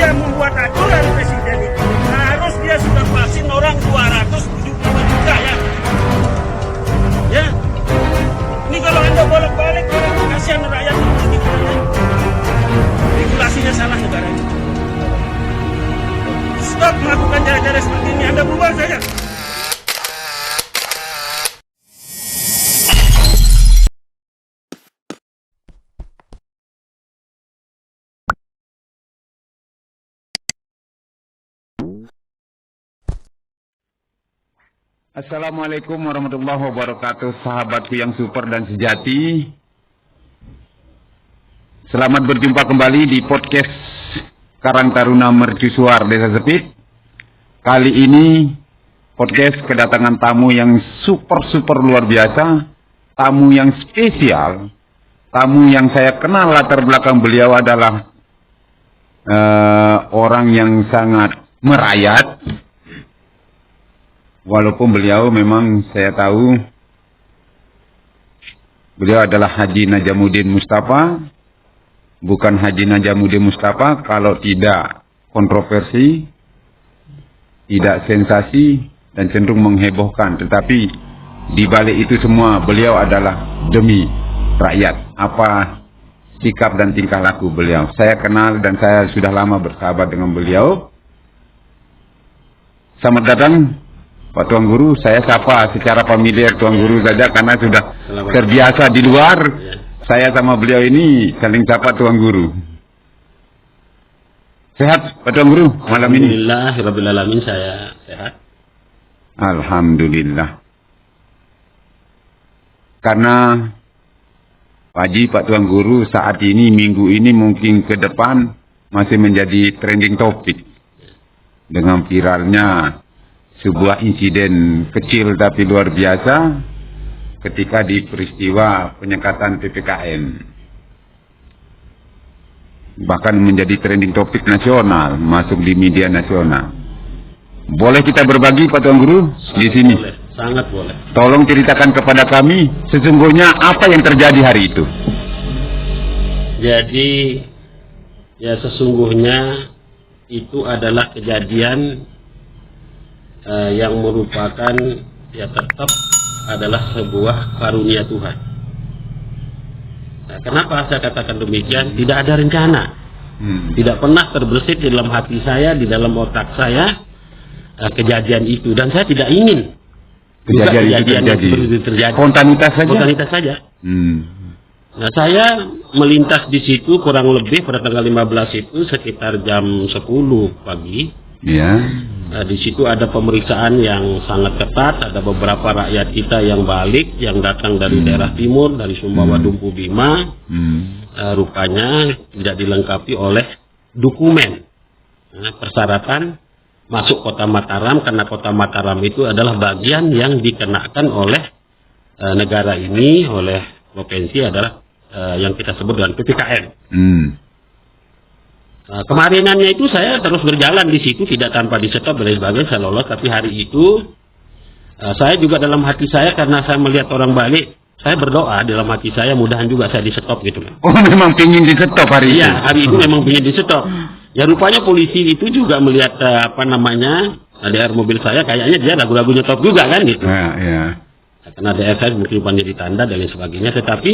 dia membuat aturan presiden itu harus dia sudah vaksin orang 275 juta ya. Ya. Ini kalau Anda bolak-balik kasihan rakyat ini gimana? Regulasinya salah negara ini. Stop melakukan cara-cara seperti ini. Anda bubar saja. Assalamualaikum warahmatullahi wabarakatuh, sahabatku yang super dan sejati. Selamat berjumpa kembali di podcast Karang Taruna Mercusuar Desa Sepit. Kali ini podcast kedatangan tamu yang super luar biasa, tamu yang spesial, tamu yang saya kenal latar belakang beliau adalah orang yang sangat merayat. Walaupun beliau memang saya tahu beliau adalah Haji Najamuddin Mustafa, bukan Haji Najamuddin Mustafa kalau tidak kontroversi, tidak sensasi dan cenderung menghebohkan. Tetapi di balik itu semua beliau adalah demi rakyat. Apa sikap dan tingkah laku beliau? Saya kenal dan saya sudah lama bersahabat dengan beliau. Selamat datang Pak Tuan Guru. Saya sapa secara familiar Tuan Guru saja karena sudah terbiasa di luar. Saya sama beliau ini saling sapa Tuan Guru. Sehat Pak Tuan Guru malam ini? Alhamdulillah, Rabbil Alamin, saya sehat. Alhamdulillah. Karena Pak Haji, Pak Tuan Guru saat ini, minggu ini mungkin ke depan masih menjadi trending topik. Dengan viralnya sebuah insiden kecil tapi luar biasa ketika di peristiwa penyekatan PPKM. Bahkan menjadi trending topik nasional, masuk di media nasional. Boleh kita berbagi Pak Tuan Guru di sini? Boleh, sangat boleh. Tolong ceritakan kepada kami sesungguhnya apa yang terjadi hari itu. Jadi ya sesungguhnya itu adalah kejadian yang merupakan ya tetap adalah sebuah karunia Tuhan. Nah, kenapa saya katakan demikian? Tidak ada rencana, tidak pernah terbersit di dalam hati saya, di dalam otak saya kejadian itu, dan saya tidak ingin kejadian itu terjadi. Spontanitas saja. Spontanitas saja. Nah, saya melintas di situ kurang lebih pada tanggal 15 itu sekitar jam 10 pagi. Ya. Nah, di situ ada pemeriksaan yang sangat ketat. Ada beberapa rakyat kita yang balik, yang datang dari daerah timur, dari Sumbawa, Dumpu, Bima. Rupanya tidak dilengkapi oleh dokumen. Nah, persyaratan masuk kota Mataram, karena kota Mataram itu adalah bagian yang dikenakan oleh negara ini, oleh provinsi, adalah yang kita sebut dengan PPKM. Nah, kemarinannya itu saya terus berjalan di situ, tidak tanpa di-stop dan sebagainya, saya lolos. Tapi hari itu saya juga dalam hati saya, karena saya melihat orang balik, saya berdoa dalam hati saya, mudahan juga saya di-stop gitu. Oh, memang pingin di-stop hari itu? Iya, hari itu memang pingin di-stop. Ya rupanya polisi itu juga melihat ADR mobil saya, kayaknya dia ragu-ragunya top juga kan gitu. Ya. Karena ADR saya mungkin pandai ditanda dan lain sebagainya, tetapi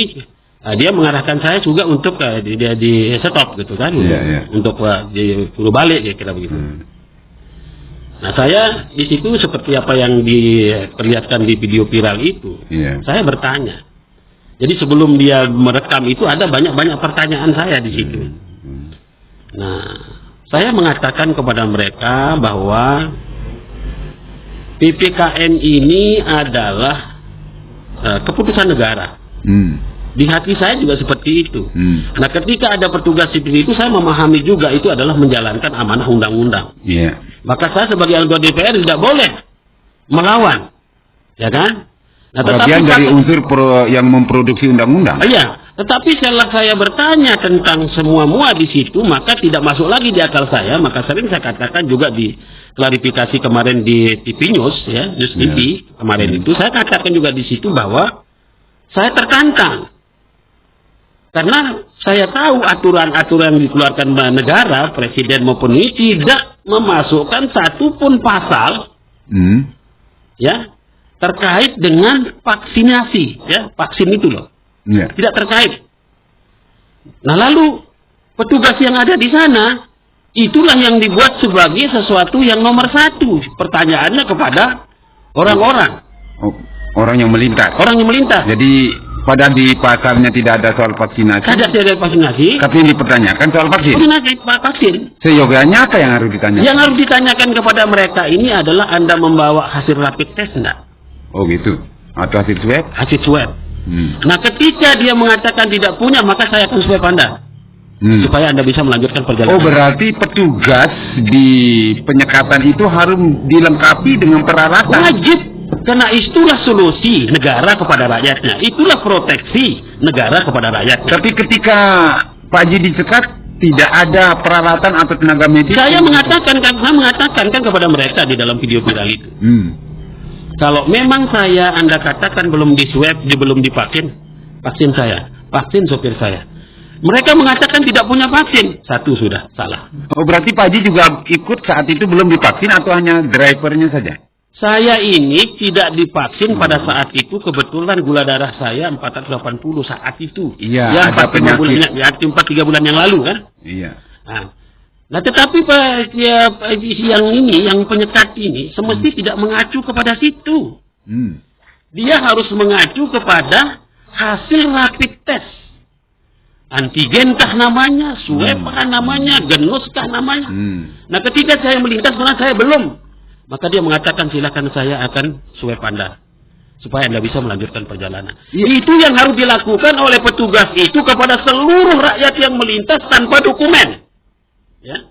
dia mengarahkan saya juga untuk dia di stop gitu kan, untuk disuruh balik ya kira begitu. Nah, saya di situ seperti apa yang diperlihatkan di video viral itu, saya bertanya. Jadi sebelum dia merekam itu ada banyak pertanyaan saya di situ. Nah, saya mengatakan kepada mereka bahwa PPKM ini adalah keputusan negara. Di hati saya juga seperti itu. Nah, ketika ada petugas sipil itu, saya memahami juga itu adalah menjalankan amanah undang-undang. Maka saya sebagai anggota DPR tidak boleh melawan, ya kan? Nah, bagian dari unsur yang memproduksi undang-undang. Iya, tetapi setelah saya bertanya tentang semua di situ, maka tidak masuk lagi di akal saya. Maka sering saya katakan juga di klarifikasi kemarin di TV News, ya, News TV kemarin itu, saya katakan juga di situ bahwa saya tertantang. Karena saya tahu aturan-aturan yang dikeluarkan negara, presiden maupun ini tidak memasukkan satupun pasal ya terkait dengan vaksinasi, ya vaksin itu loh, tidak terkait. Nah lalu petugas yang ada di sana itulah yang dibuat sebagai sesuatu yang nomor satu pertanyaannya kepada orang-orang, orang yang melintas. Orang yang melintas. Jadi padahal di pasalnya tidak ada soal vaksinasi. Tidak ada vaksinasi. Tapi yang dipertanyakan soal vaksin. Vaksin. Seyogianya apa yang harus ditanyakan? Yang harus ditanyakan kepada mereka ini adalah Anda membawa hasil rapid test enggak? Oh gitu. Atau hasil swab? Hasil swab. Nah ketika dia mengatakan tidak punya, maka saya akan swab Anda. Supaya Anda bisa melanjutkan perjalanan. Oh berarti petugas di penyekatan itu harus dilengkapi dengan peralatan. Wajib. Karena itulah solusi negara kepada rakyatnya. Itulah proteksi negara kepada rakyatnya. Tapi ketika Pak Haji dicekat, tidak ada peralatan atau tenaga medis. Saya mengatakan kan kepada mereka di dalam video viral itu. Kalau memang Anda katakan belum diswab, belum divaksin, vaksin saya, vaksin sopir saya. Mereka mengatakan tidak punya vaksin. Satu sudah salah. Oh berarti Pak Haji juga ikut saat itu belum divaksin atau hanya drivernya saja? Saya ini tidak divaksin pada saat itu, kebetulan gula darah saya 480 saat itu. Iya, ya, ada penyakit. 4-3 bulan yang lalu kan. Iya. Nah tetapi yang ini, yang penyekat ini, semesti tidak mengacu kepada situ. Dia harus mengacu kepada hasil rapid test. Antigen kah namanya, swab kah namanya, genus kah namanya. Nah ketika saya melintas, karena saya belum. Maka dia mengatakan silakan saya akan swab Anda supaya Anda bisa melanjutkan perjalanan. Itu yang harus dilakukan oleh petugas itu kepada seluruh rakyat yang melintas tanpa dokumen. Ya.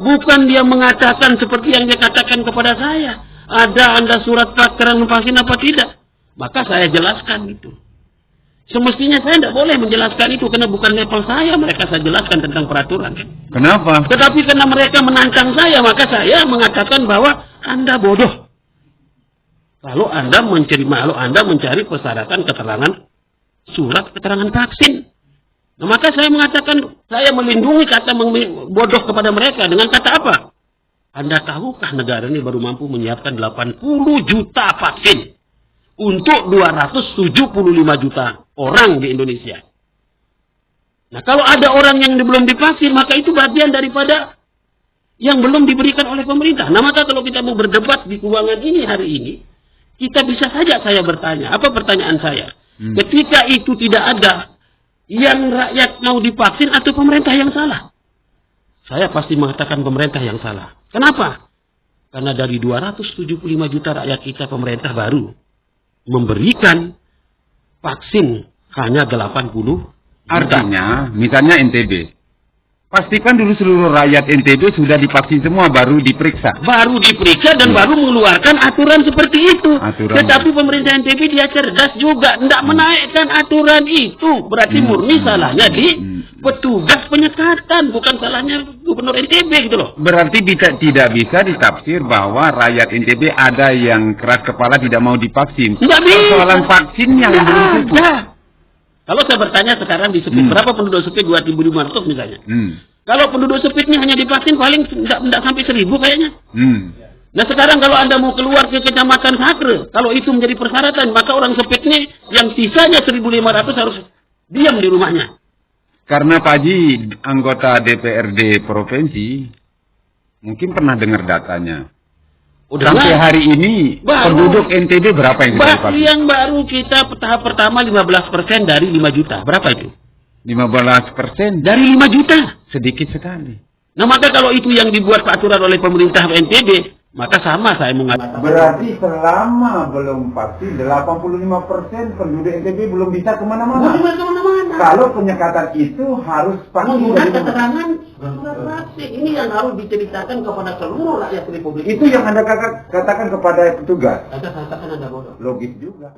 Bukan dia mengatakan seperti yang dia katakan kepada saya. Ada Anda surat keterangan vaksin apa tidak? Maka saya jelaskan itu. Semestinya saya tidak boleh menjelaskan itu karena bukan level saya. Mereka saya jelaskan tentang peraturan. Kenapa? Tetapi karena mereka menantang saya, maka saya mengatakan bahwa Anda bodoh. Kalau Anda mencari persyaratan keterangan surat keterangan vaksin. Nah, maka saya mengatakan saya melindungi kata bodoh kepada mereka dengan kata apa? Anda tahukah negara ini baru mampu menyiapkan 80 juta vaksin untuk 275 juta orang di Indonesia. Nah, kalau ada orang yang belum divaksin, maka itu bagian daripada yang belum diberikan oleh pemerintah. Nah, maka kalau kita mau berdebat di ruangan ini hari ini, kita bisa saja saya bertanya. Apa pertanyaan saya? Ketika itu tidak ada, yang rakyat mau divaksin atau pemerintah yang salah? Saya pasti mengatakan pemerintah yang salah. Kenapa? Karena dari 275 juta rakyat kita, pemerintah baru memberikan vaksin hanya 80. Artinya, misalnya NTB. Pastikan dulu seluruh rakyat NTB sudah divaksin semua, baru diperiksa. Baru diperiksa dan baru mengeluarkan aturan seperti itu. Tetapi pemerintah NTB dia cerdas juga. Tidak menaikkan aturan itu. Berarti murni salahnya di petugas penyekatan. Bukan salahnya gubernur NTB gitu loh. Berarti tidak bisa ditafsir bahwa rakyat NTB ada yang keras kepala tidak mau divaksin. Tidak bisa. Persoalan vaksin yang belum cukup. Kalau saya bertanya sekarang di Sepit, berapa penduduk Sepit? 2.500 misalnya. Kalau penduduk Sepitnya hanya divaksin paling tidak sampai 1.000 kayaknya. Nah sekarang kalau Anda mau keluar ke kecamatan Sakre, kalau itu menjadi persyaratan, maka orang Sepitnya yang sisanya 1.500 harus diam di rumahnya. Karena Pak Haji anggota DPRD provinsi, mungkin pernah dengar datanya. Sampai hari ini penduduk NTB berapa yang divaksin? Yang baru kita tahap pertama 15% dari 5 juta. Berapa itu? 15% dari 5 juta. Sedikit sekali. Nah maka kalau itu yang dibuat peraturan oleh pemerintah NTB, maka sama saya mengatakan. Berarti selama belum vaksin 85% penduduk NTB belum bisa kemana-mana. Kalau penyekatan itu harus vaksin. Menggunakan keterangan surat vaksin. Ini yang harus diceritakan kepada seluruh rakyat Republik. Itu yang Anda katakan kepada petugas. Anda katakan Anda bodoh. Logis juga.